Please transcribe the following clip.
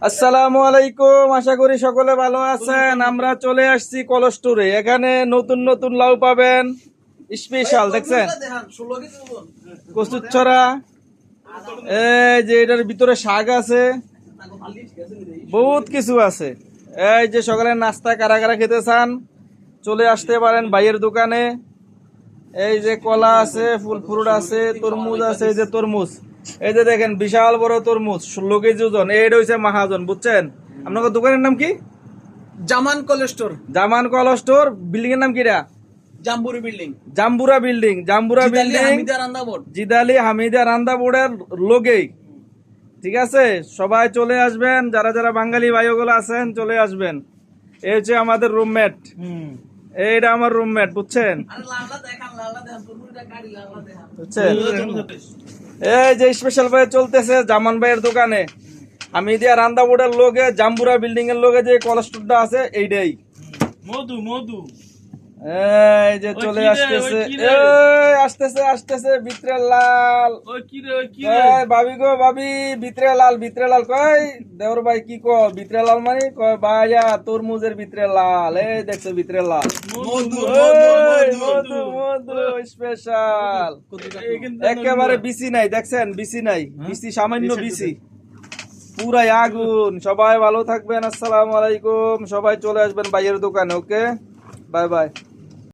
আসসালামু আলাইকুম, আশা করি সকলে ভালো আছেন। আমরা চলে আসছি কলস্টোরে। এখানে নতুন নতুন লাউ পাবেন, স্পেশাল দেখছেন, কচুরছড়া, এই যে এটার ভিতরে শাক আছে, বহুত কিছু আছে। এই যে সকালের নাস্তা কারা কারা খেতে চান চলে আসতে পারেন ভাইয়ের দোকানে। এই যে কলা আছে, ফুল ফ্রুট আছে, তরমুজ আছে, এই যে তরমুজ, এই যে দেখেন বিশাল বড় তরমুজ, 16 কেজি ওজন। এইটা হচ্ছে মাহাজন, বুঝছেন? আপনার দোকানের নাম কি? জামান কোলেস্টোর, জামান কল স্টোর। বিল্ডিং এর নাম কিরা? জাম্বুরি বিল্ডিং, জাম্বুরা বিল্ডিং। জাম্বুরা বিল্ডিং হামিদা রান্দাবোর্ড। জিদালি হামিদা রান্দা বোর্ডের লোগেই। ঠিক আছে, সবাই চলে আসবেন, যারা যারা বাঙালি ভাইগুলো আছেন চলে আসবেন। এই হচ্ছে আমাদের রুমমেট, এইটা আমার রুমমেট, বুঝছেন? বুঝছেন? এই যে স্পেশাল ভাই চলতেছে জামান ভাইয়ের দোকানে, হামিদিয়া রান্দা বোর্ডের লোকে, জাম্বুরা বিল্ডিং এর লোকে যে কলেস্টোরটা আছে এইটাই। মধু মধু এই যে চলে আসতেছে, এই আসতেছে আসতেছে ভিতরে লাল। ওই কি রে এই ভাবি গো ভাবি, ভিতরে লাল, ভিতরে লাল। কই দেওর ভাই কি কো ভিতরে লাল মানে? কয় ভাইয়া তরমুজের ভিতরে লাল। এই দেখছো ভিতরে লাল, মধু এই মধু মধু স্পেশাল। একেবারে বিসি নাই, দেখছেন বিসি নাই, বিসি সামান্য বিসি, পুরাই আগুন। সবাই ভালো থাকবেন, আসসালামু আলাইকুম। সবাই চলে আসবেন ভাইয়ের দোকানে। ওকে, বাই বাই।